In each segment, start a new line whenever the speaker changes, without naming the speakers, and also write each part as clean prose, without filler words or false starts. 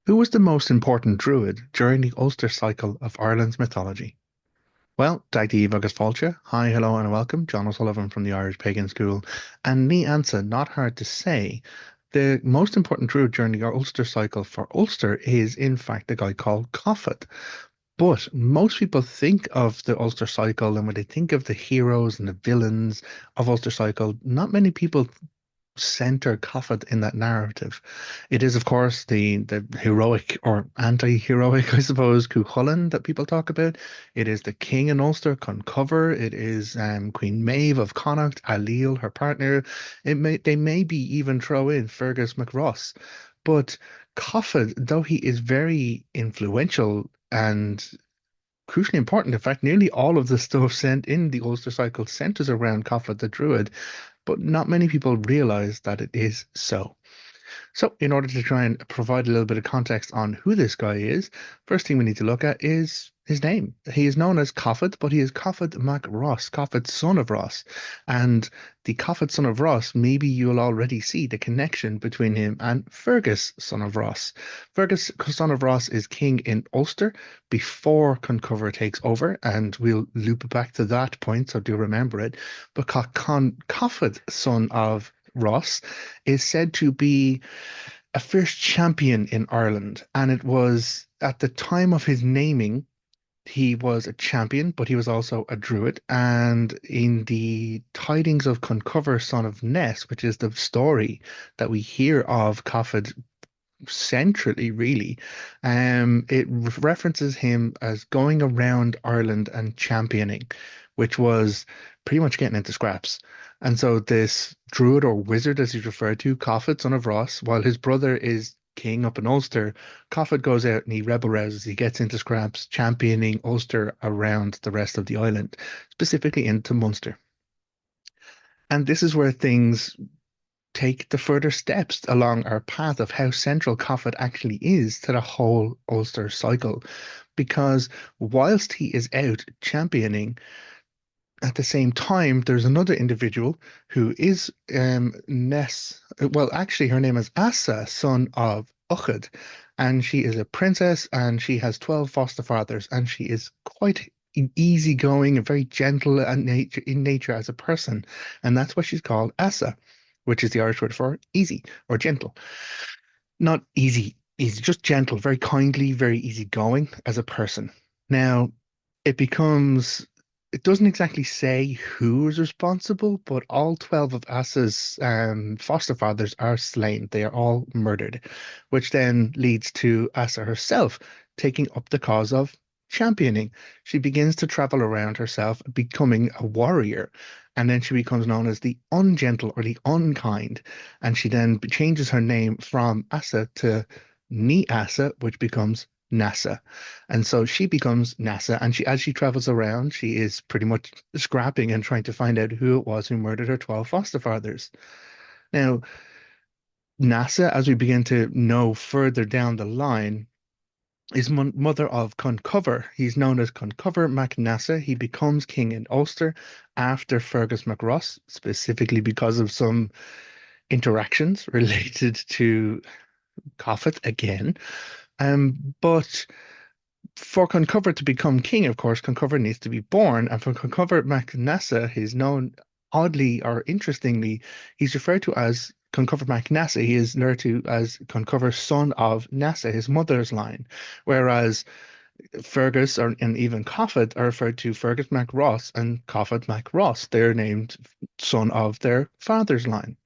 Who was the most important Druid during the Ulster Cycle of Ireland's mythology? Well, Dagdi agus Fáilte. Hi, hello, and welcome. Jon O'Sullivan from the Irish Pagan School. And me answer, not hard to say. The most important Druid during the Ulster Cycle for Ulster is, in fact, a guy called Cathbad. But most people think of the Ulster Cycle, and when they think of the heroes and the villains of Ulster Cycle, not many people center Cathbad in that narrative. It is, of course, the heroic or anti-heroic, I suppose, Cuchulainn that people talk about. It is the king in Ulster, Conchobar. It is Queen Maeve of Connacht, Ailill, her partner. They maybe even throw in Fergus MacRoss. But Cathbad, though he is very influential and crucially important. In fact, nearly all of the stuff sent in the Ulster Cycle centers around Cathbad the Druid, but not many people realize that it is so. So, in order to try and provide a little bit of context on who this guy is, first thing we need to look at is his name. He is known as Cathbad, but he is Cathbad Mac Ross, Cathbad son of Ross. And the Cathbad son of Ross, maybe you'll already see the connection between him and Fergus son of Ross. Fergus son of Ross is king in Ulster before Conchobar takes over, and we'll loop back to that point, so do remember it. But Cathbad son of Ross is said to be a fierce champion in Ireland, and it was at the time of his naming, he was a champion, but he was also a druid. And in the tidings of Conchobar, son of Ness, which is the story that we hear of Cathbad centrally, really, it references him as going around Ireland and championing, which was pretty much getting into scraps. And so this druid or wizard, as he's referred to, Cathbad, son of Ross, while his brother is king up in Ulster, Cathbad goes out and he rebel rouses, he gets into scraps, championing Ulster around the rest of the island, specifically into Munster. And this is where things take the further steps along our path of how central Cathbad actually is to the whole Ulster cycle. Because whilst he is out championing, at the same time, there's another individual who is Ness. Well, actually, her name is Asa, son of Uchud, and she is a princess, and she has 12 foster fathers, and she is quite easygoing and very gentle in nature as a person, and that's why she's called Asa, which is the Irish word for easy or gentle. Not easy, easy, just gentle, very kindly, very easygoing as a person. Now, it becomes it doesn't exactly say who is responsible, but all 12 of Asa's foster fathers are slain. They are all murdered, which then leads to Asa herself taking up the cause of championing. She begins to travel around herself, becoming a warrior, and then she becomes known as the ungentle or the unkind. And she then changes her name from Asa to Ni Asa, which becomes Nessa. And so she becomes Nessa, and as she travels around, she is pretty much scrapping and trying to find out who it was who murdered her 12 foster fathers. Now, Nessa, as we begin to know further down the line, is mother of Conchobar. He's known as Conchobar mac Nessa. He becomes king in Ulster after Fergus MacRoss, specifically because of some interactions related to Cathbad again. But for Conchobar to become king, of course, Conchobar needs to be born. And for Conchobar mac Nessa, he's known oddly or interestingly, he's referred to as Conchobar mac Nessa. He is referred to as Conchobar son of Nessa, his mother's line. Whereas Fergus and even Cathbad are referred to Fergus mac Ross and Cathbad mac Ross. They're named son of their father's line.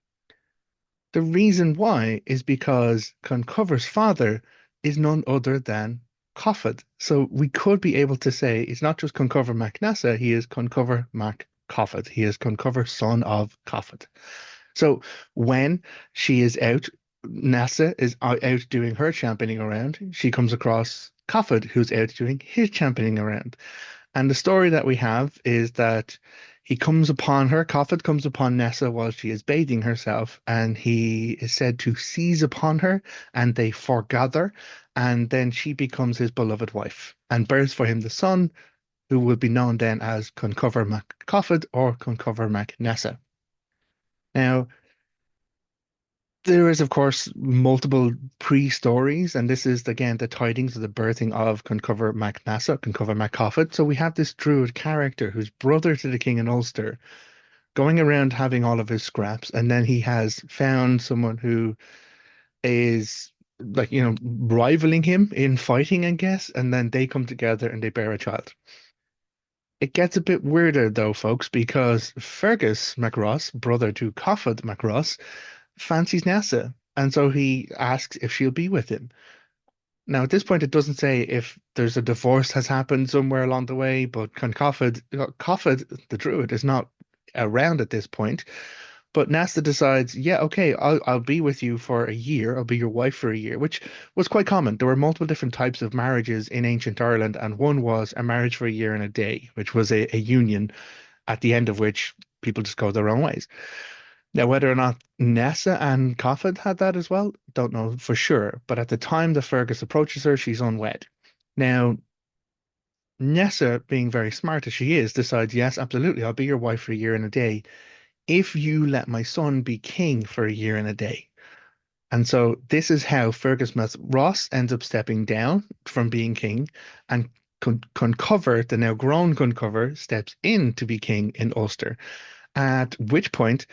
The reason why is because Conchobar's father is none other than Cathbad. So we could be able to say it's not just Conchobar mac Nessa, he is Conchobar mac Cathbad. He is Conchobar son of Cathbad. So when she is out, Nessa is out doing her championing around. She comes across Cathbad, who's out doing his championing around. And the story that we have is that he comes upon her, Cathbad comes upon Nessa while she is bathing herself, and he is said to seize upon her, and they foregather, and then she becomes his beloved wife, and bears for him the son, who will be known then as Conchobar mac Cathbad or Conchobar mac Nessa. Now, There is, of course, multiple pre-stories, and this is again the tidings of the birthing of Conchobar mac Nessa, Conchobar mac Coffat. So we have this Druid character who's brother to the king in Ulster, going around having all of his scraps, and then he has found someone who is like, rivaling him in fighting, I guess, and then they come together and they bear a child. It gets a bit weirder though, folks, because Fergus MacRoss, brother to Coffat MacRoss, fancies Nessa, and so he asks if she'll be with him. Now, at this point, it doesn't say if there's a divorce has happened somewhere along the way, but Coffat, the druid, is not around at this point. But Nesta decides, yeah, okay, I'll be with you for a year. I'll be your wife for a year, which was quite common. There were multiple different types of marriages in ancient Ireland, and one was a marriage for a year and a day, which was a union at the end of which people just go their own ways. Now, whether or not Nessa and Coffin had that as well, don't know for sure. But at the time that Fergus approaches her, she's unwed. Now, Nessa, being very smart as she is, decides, yes, absolutely, I'll be your wife for a year and a day if you let my son be king for a year and a day. And so this is how Fergus Ross ends up stepping down from being king, and Concover, the now grown Concover, steps in to be king in Ulster. At which point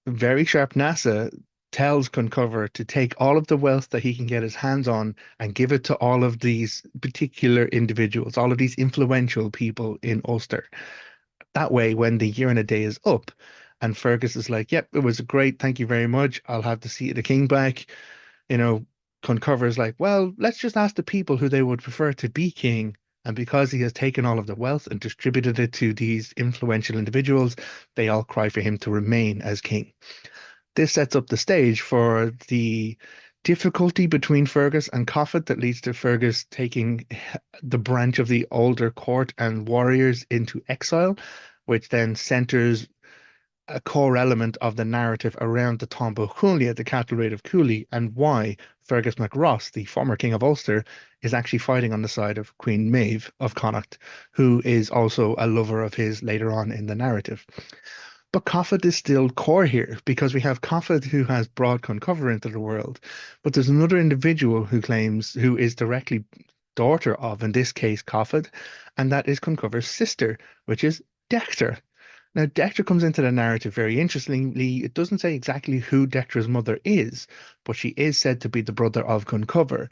very sharp NASA tells Concover to take all of the wealth that he can get his hands on and give it to all of these particular individuals, all of these influential people in Ulster. That way, when the year and a day is up, and Fergus is like, "Yep, it was great. Thank you very much. I'll have the seat of the king back." You know, Concover is like, "Well, let's just ask the people who they would prefer to be king." And because he has taken all of the wealth and distributed it to these influential individuals, they all cry for him to remain as king. This sets up the stage for the difficulty between Fergus and Coffat that leads to Fergus taking the branch of the older court and warriors into exile, which then centers a core element of the narrative around the Tomb Chulia, the cattle raid of Cooley, and why Fergus MacRoss, the former king of Ulster, is actually fighting on the side of Queen Maeve of Connacht, who is also a lover of his later on in the narrative. But Coffat is still core here because we have Coffat who has brought Concover into the world, but there's another individual who claims who is directly daughter of, in this case, Coffat, and that is Concover's sister, which is Dector. Now, Dector comes into the narrative very interestingly. It doesn't say exactly who Dector's mother is, but she is said to be the brother of Concover.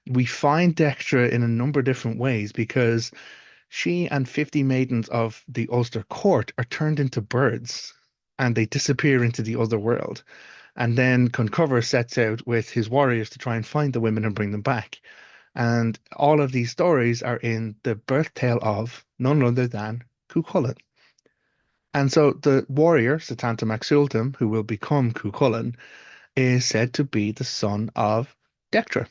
We find Dector in a number of different ways because she and 50 maidens of the Ulster court are turned into birds and they disappear into the other world. And then Concover sets out with his warriors to try and find the women and bring them back. And all of these stories are in the birth tale of none other than Cuchulainn. And so the warrior, Setanta Maxultum, who will become Cuchulainn, is said to be the son of Dectra.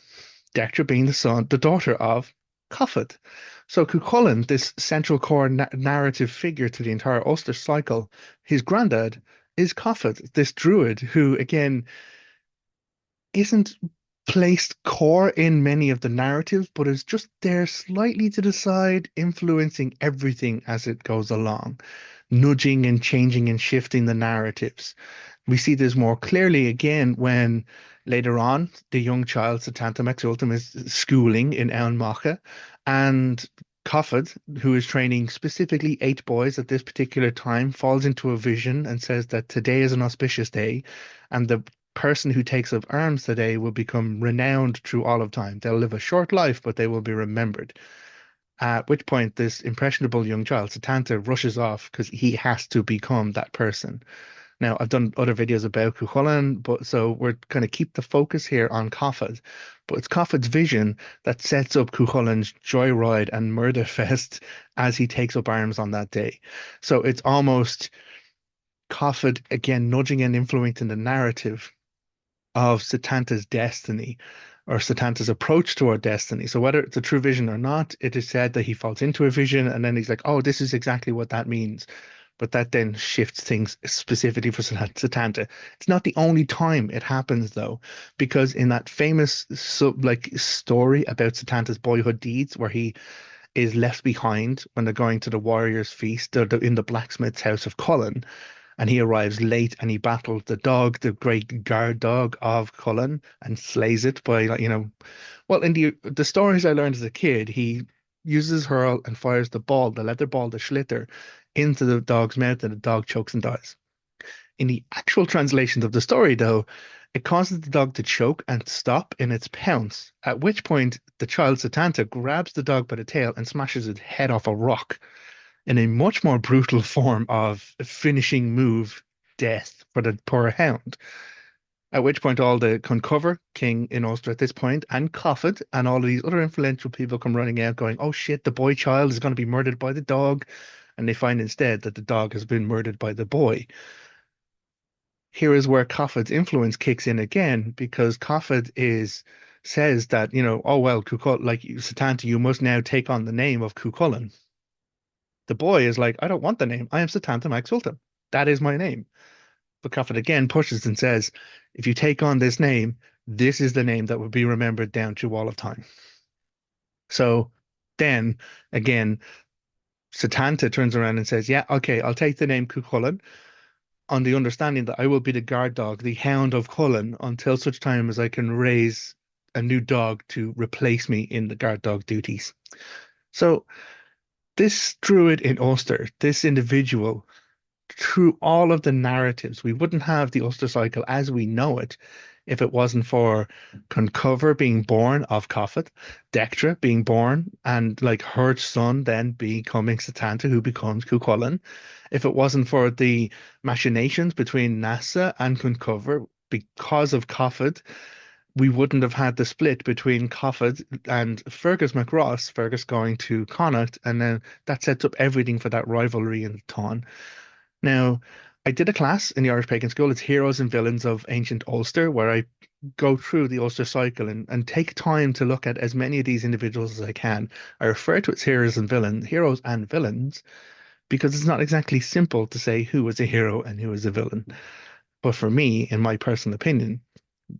Dectra being the daughter of Coffat. So Cuchulainn, this central core narrative figure to the entire Ulster cycle, his granddad is Coffat, this druid who, again, isn't placed core in many of the narratives, but is just there slightly to the side, influencing everything as it goes along, nudging and changing and shifting the narratives. We see this more clearly again when later on the young child Setanta Maxultum is schooling in Ellon Macha, and Coffad, who is training specifically 8 boys at this particular time, falls into a vision and says that today is an auspicious day, and the person who takes up arms today will become renowned through all of time. They'll live a short life, but they will be remembered. At which point, this impressionable young child, Setanta, rushes off because he has to become that person. Now, I've done other videos about Cuchulainn, but so we're going to keep the focus here on Coffad. But it's Coffad's vision that sets up Cuchulainn's joyride and murder fest as he takes up arms on that day. So it's almost Coffad again nudging and influencing the narrative of Setanta's destiny or Setanta's approach toward destiny. So whether it's a true vision or not, it is said that he falls into a vision and then he's like, oh, this is exactly what that means. But that then shifts things specifically for Setanta. It's not the only time it happens though, because in that famous story about Setanta's boyhood deeds, where he is left behind when they're going to the warriors' feast or in the blacksmith's house of Cullen, and he arrives late and he battles the dog, the great guard dog of Cullen, and slays it by like, well, in the stories I learned as a kid, he uses hurl and fires the ball, the leather ball, the schlitter, into the dog's mouth, and the dog chokes and dies. In the actual translations of the story, though, it causes the dog to choke and stop in its pounce, at which point the child Setanta grabs the dog by the tail and smashes its head off a rock in a much more brutal form of finishing move death for the poor hound. At which point all the Conchobar king in Ulster at this point, and Cathbad, and all of these other influential people come running out going, oh shit, the boy child is going to be murdered by the dog. And they find instead that the dog has been murdered by the boy. Here is where Cathbad's influence kicks in again, because Cathbad says that, oh well, like Setanta, you must now take on the name of Cuchulainn. The boy is like, I don't want the name. I am Setanta Mac Sultan. That is my name. But Cathbad again pushes and says, if you take on this name, this is the name that will be remembered down through all of time. So then again, Setanta turns around and says, yeah, okay, I'll take the name Cuchulainn on the understanding that I will be the guard dog, the hound of Cullen, until such time as I can raise a new dog to replace me in the guard dog duties. So this druid in Ulster, this individual, through all of the narratives, we wouldn't have the Ulster cycle as we know it if it wasn't for Conchobar being born of Cathbad, Dectra being born, and like her son then becoming Setanta, who becomes Cuchulainn. If it wasn't for the machinations between Nessa and Conchobar because of Cathbad, we wouldn't have had the split between Cathbad and Fergus MacRoss, Fergus going to Connacht, and then that sets up everything for that rivalry in the Táin. Now, I did a class in the Irish Pagan School. It's Heroes and Villains of Ancient Ulster, where I go through the Ulster cycle and take time to look at as many of these individuals as I can. I refer to it as heroes and villains, because it's not exactly simple to say who is a hero and who is a villain. But for me, in my personal opinion,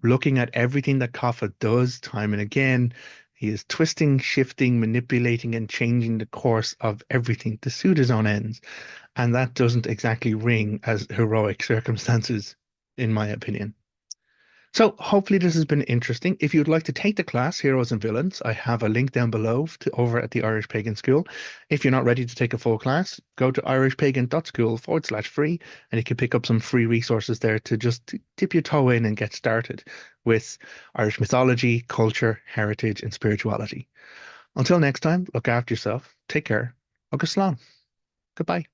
looking at everything that Cathbad does time and again, he is twisting, shifting, manipulating, and changing the course of everything to suit his own ends. And that doesn't exactly ring as heroic circumstances, in my opinion. So hopefully this has been interesting. If you'd like to take the class, Heroes and Villains, I have a link down below over at the Irish Pagan School. If you're not ready to take a full class, go to irishpagan.school/free, and you can pick up some free resources there to just dip your toe in and get started with Irish mythology, culture, heritage, and spirituality. Until next time, look after yourself, take care, agus slán. Goodbye.